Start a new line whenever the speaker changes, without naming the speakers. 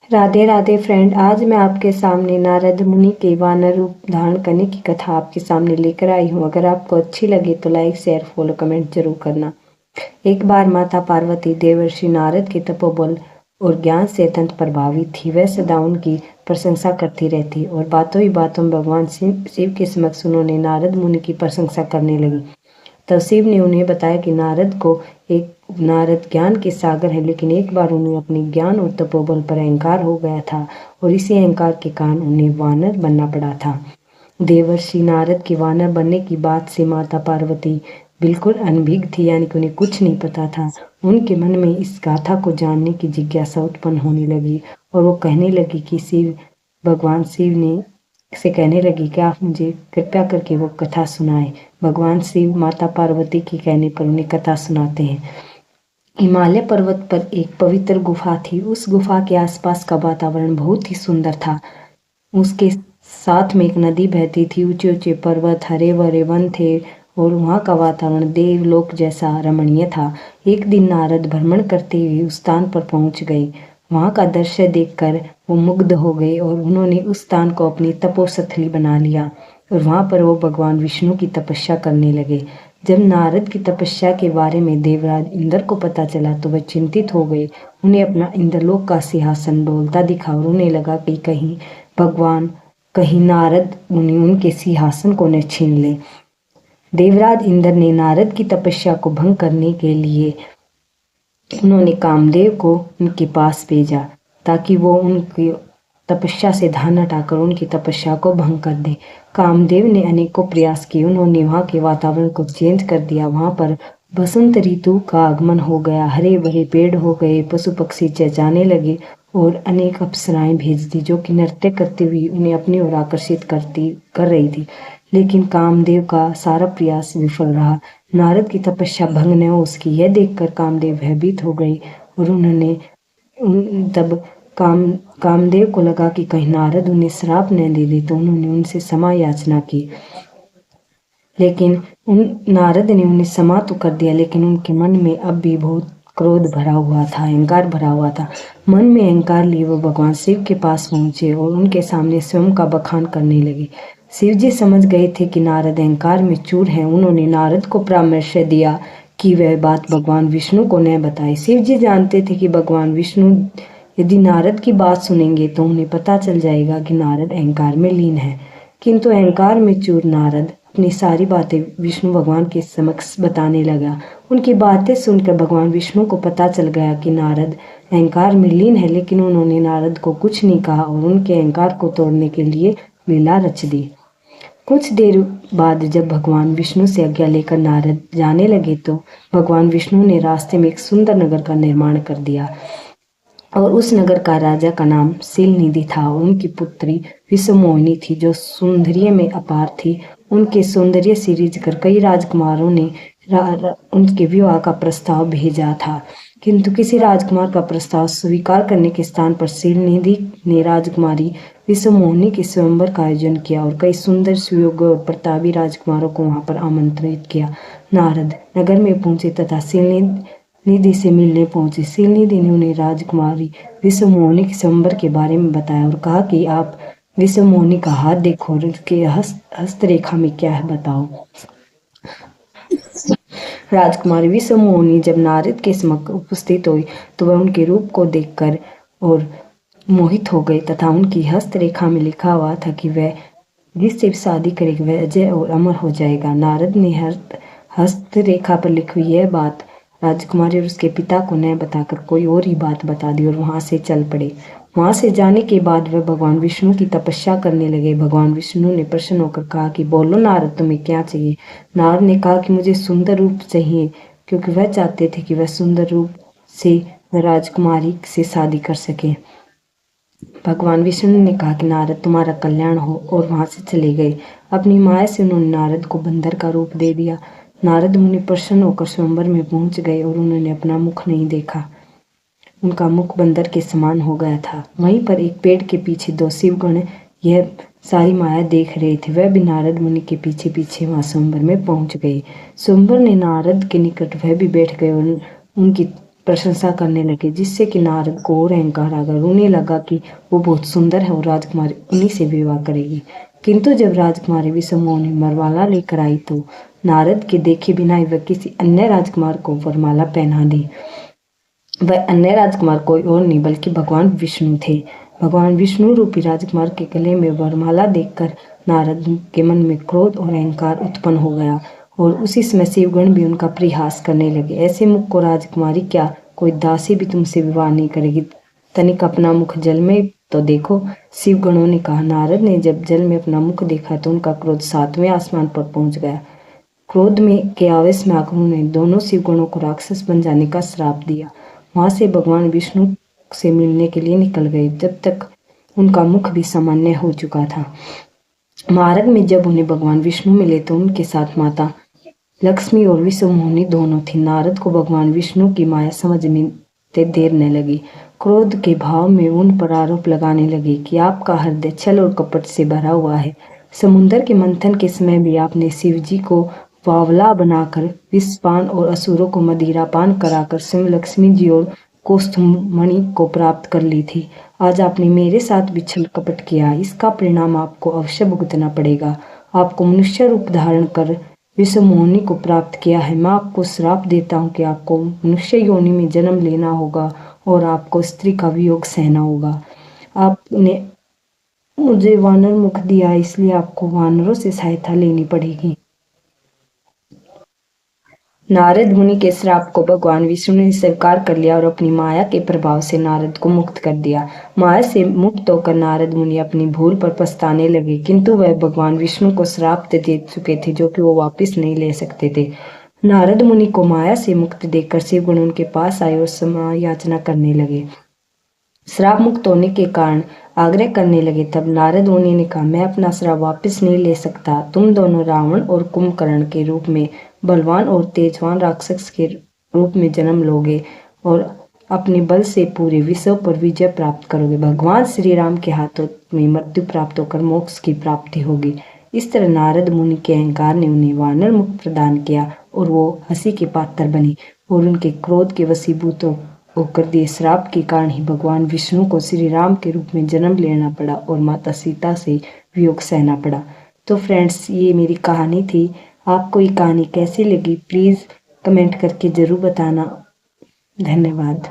Radhe Radhe friend. आज मैं आपके सामने नारद मुनि के वानर रूप धारण करने की कथा आपके सामने लेकर आई हूँ। अगर आपको अच्छी लगे तो लाइक शेयर फॉलो कमेंट जरूर करना। एक बार माता पार्वती देवर्षि नारद के तपोबल और ज्ञान से अत्यंत प्रभावित थी। वह सदा उनकी प्रशंसा करती रहती और बातों ही बातों में भगवान शिव के समक्ष उन्होंने नारद मुनि की प्रशंसा करने लगी। तब शिव ने उन्हें बताया कि नारद ज्ञान के सागर हैं, लेकिन एक बार उन्हें अपने ज्ञान और तपोबल पर अहंकार हो गया था और इसी अहंकार के कारण उन्हें वानर बनना पड़ा था। देवर्षि नारद के वानर बनने की बात से माता पार्वती बिल्कुल अनभिज्ञ थी, यानी कि उन्हें कुछ नहीं पता था। उनके मन में इस गाथा को जानने की जिज्ञासा उत्पन्न होने लगी और वो कहने लगी कि भगवान शिव ने से कहने लगी कि आप मुझे कृपया करके वो कथा सुनाएं। भगवान शिव माता पार्वती के कहने पर उन्हें कथा सुनाते हैं। हिमालय पर्वत पर एक पवित्र गुफा थी। उस गुफा के आसपास का वातावरण बहुत ही सुंदर था। उसके साथ में एक नदी बहती थी। ऊंचे ऊंचे पर्वत, हरे भरे वन थे और वहाँ का वातावरण देवलोक जैसा रमणीय था। एक दिन नारद भ्रमण करते हुए उस स्थान पर पहुंच गए। वहाँ का दृश्य देखकर वो मुग्ध हो गए और उन्होंने उस स्थान को अपनी तपोस्थली बना लिया और वहाँ पर वो भगवान विष्णु की तपस्या करने लगे। जब नारद की तपस्या के बारे में देवराज इंद्र को पता चला तो वह चिंतित हो गए। उन्हें अपना इंद्रलोक का सिंहासन डोलता दिखा और उन्हें लगा कि कहीं नारद मुनि उनके सिंहासन को न छीन ले। देवराज इंद्र ने नारद की तपस्या को भंग करने के लिए उन्होंने कामदेव को उनके पास भेजा ताकि वो उनकी तपस्या से ध्यान हटाकर उनकी तपस्या को भंग कर दे। कामदेव ने अनेकों प्रयास किए। उन्होंने वहाँ के वातावरण को चेंज कर दिया। वहाँ पर बसंत ऋतु का आगमन हो गया, हरे भरे पेड़ हो गए, पशु पक्षी चहचहाने लगे और अनेक अप्सराएं भेज दी जो कि नृत्य करती हुई उन्हें अपनी ओर आकर्षित कर रही थी। लेकिन कामदेव का सारा प्रयास विफल रहा। नारद की तपस्या भंग न हो उसकी यह देखकर कामदेव भयभीत हो गए और तब कामदेव को लगा कि कहीं नारद उन्हें श्राप न दे दे, तो उन्होंने उनसे क्षमा याचना की। लेकिन नारद ने उन्हें क्षमा तो कर दिया, लेकिन उनके मन में अब भी बहुत क्रोध भरा हुआ था, अहंकार भरा हुआ था। मन में अहंकार लिए वो भगवान शिव के पास पहुंचे और उनके सामने स्वयं का बखान करने लगे। शिव जी समझ गए थे कि नारद अहंकार में चूर हैं। उन्होंने नारद को परामर्श दिया कि वह बात भगवान विष्णु को न बताए। शिव जी जानते थे कि भगवान विष्णु यदि नारद की बात सुनेंगे तो उन्हें पता चल जाएगा कि नारद अहंकार में लीन है। किंतु अहंकार में चूर नारद अपनी सारी बातें विष्णु भगवान के समक्ष बताने लगा। उनकी बातें सुनकर भगवान विष्णु को पता चल गया कि नारद अहंकार में लीन है, लेकिन उन्होंने नारद को कुछ नहीं कहा और उनके अहंकार को तोड़ने के लिए लीला रच दी। कुछ देर बाद जब भगवान विष्णु से आज्ञा लेकर नारद जाने लगे तो भगवान विष्णु ने रास्ते में एक सुंदर नगर का निर्माण कर दिया और उस नगर का राजा का नाम शीलनिधि था। उनकी पुत्री विश्वमोहिनी थी जो सौंदर्य में अपार थी। उनके सौंदर्य से रिझ कर कई राजकुमारों ने उनके विवाह का प्रस्ताव भेजा था, किंतु किसी राजकुमार का प्रस्ताव स्वीकार करने के स्थान पर शीलनिधि ने राजकुमारी विश्वमोहिनी के स्वयंवर का आयोजन किया और कई सुंदर सुयोग्य और प्रतापी राजकुमारों को वहां पर आमंत्रित किया। नारद नगर में पहुंचे तथा शीलनिधि से मिलने पहुंचे। शीलनिधि ने उन्हें राजकुमारी विश्वमोहिनी के स्वयंवर के बारे में बताया और कहा कि आप विश्वमोहिनी का हाथ देखो और उसके हस्तरेखा में क्या है बताओ। राजकुमारी विश्वमोहिनी जब नारद के समक्ष उपस्थित हुई तो वह उनके रूप को देखकर और मोहित हो गई तथा उनकी हस्तरेखा में लिखा हुआ था कि वह जिससे शादी करेगी वह अजय और अमर हो जाएगा। नारद ने हस्तरेखा पर लिखी हुई यह बात राजकुमारी और उसके पिता को न बताकर कोई और ही बात बता दी और वहां से चल पड़े। वहां से जाने के बाद वह भगवान विष्णु की तपस्या करने लगे। भगवान विष्णु ने प्रसन्न होकर कहा कि बोलो नारद, तुम्हें क्या चाहिए। नारद ने कहा कि मुझे सुंदर रूप चाहिए, क्योंकि वह चाहते थे कि वह सुंदर रूप से राजकुमारी से शादी कर सके। भगवान विष्णु ने कहा कि नारद तुम्हारा कल्याण हो और वहां से चले गए। अपनी माया से उन्होंने नारद को बंदर का रूप दे दिया। नारद मुनि प्रसन्न होकर स्वयंवर में पहुंच गए और उन्होंने अपना मुख नहीं देखा। उनका मुख बंदर के समान हो गया था। वहीं पर एक पेड़ के पीछे दो शिवगण यह सारी माया देख रहे थे। वह भी नारद मुनि के पीछे पीछे वहां स्वयंवर में पहुंच गए। स्वयंवर ने नारद के निकट वह भी बैठ गए और उनकी प्रशंसा करने लगे, जिससे कि नारद को और अहंकार आ गया। उन्हें लगा कि वो बहुत सुंदर है और राजकुमारी उन्हीं से विवाह करेगी। किंतु जब राजकुमारी विषमोह ने वरमाला लेकर आई तो नारद के देखे बिना ही वह किसी अन्य राजकुमार को वरमाला पहना दी। वह अन्य राजकुमार कोई और नहीं बल्कि भगवान विष्णु थे। भगवान विष्णु रूपी राजकुमार के गले में वरमाला देखकर नारद के मन में क्रोध और अहंकार उत्पन्न हो गया और उसी समय शिवगण भी उनका परिहास करने लगे। ऐसे मुख को राजकुमारी, क्या कोई दासी भी तुमसे विवाह नहीं करेगी? तनिक अपना मुख जल में तो देखो। शिवगणों ने कहा। नारद ने जब जल में अपना मुख देखा तो उनका क्रोध 7वें आसमान पर पहुंच गया। क्रोध में के आवेश में आकर उन्होंने दोनों शिवगणों को राक्षस बन जाने का श्राप दिया। वहां से भगवान विष्णु से मिलने के लिए निकल गए, जब तक उनका मुख भी सामान्य हो चुका था। मार्ग में जब उन्हें भगवान विष्णु मिले तो उनके साथ माता लक्ष्मी और विषमोहिनी दोनों थी। नारद को भगवान विष्णु की माया समझने देर न लगी। क्रोध के भाव में उन पर आरोप लगाने लगे कि आपका हृदय छल और कपट से भरा हुआ है। समुद्र के मंथन के समय भी आपने शिव जी को बावला बनाकर विषपान और असुरों को मदिरापान कराकर स्वयं लक्ष्मी जी और कौस्तुभमणि को प्राप्त कर ली थी। आज आपने मेरे साथ भी छल कपट किया, इसका परिणाम आपको अवश्य भुगतना पड़ेगा। आपको मनुष्य रूप धारण कर विषमोहिनी को प्राप्त किया है। मैं आपको श्राप देता हूँ कि आपको मनुष्य योनि में जन्म लेना होगा और आपको स्त्री का वियोग सहना होगा। आपने मुझे वानर मुख दिया, इसलिए आपको वानरों से सहायता लेनी पड़ेगी। नारद मुनि के श्राप को भगवान विष्णु ने स्वीकार कर लिया और अपनी माया के प्रभाव से नारद को मुक्त कर दिया। माया से मुक्त होकर नारद मुनि अपनी भूल पर पछताने लगे, किंतु वह भगवान विष्णु को श्राप दे चुके थे जो कि वो वापस नहीं ले सकते थे। नारद मुनि को माया से मुक्ति देकर शिवगण उनके पास आए और क्षमा याचना करने लगे। श्राप मुक्त होने के कारण आग्रह करने लगे। तब नारद मुनि ने कहा, मैं अपना श्राप वापस नहीं ले सकता। तुम दोनों रावण और कुंभकर्ण के रूप में बलवान और तेजवान राक्षस के रूप में जन्म लोगे और अपने बल से पूरे विश्व पर विजय प्राप्त करोगे। भगवान श्री राम के हाथों में मृत्यु प्राप्त होकर मोक्ष की प्राप्ति होगी। इस तरह नारद मुनि के अहंकार ने उन्हें वानर मुख प्रदान किया और वो हंसी के पात्र बने और उनके क्रोध के वशीभूत होकर दिए श्राप के कारण ही भगवान विष्णु को श्री राम के रूप में जन्म लेना पड़ा और माता सीता से वियोग सहना पड़ा। तो फ्रेंड्स, ये मेरी कहानी थी। आपको ये कहानी कैसी लगी प्लीज़ कमेंट करके ज़रूर बताना। धन्यवाद।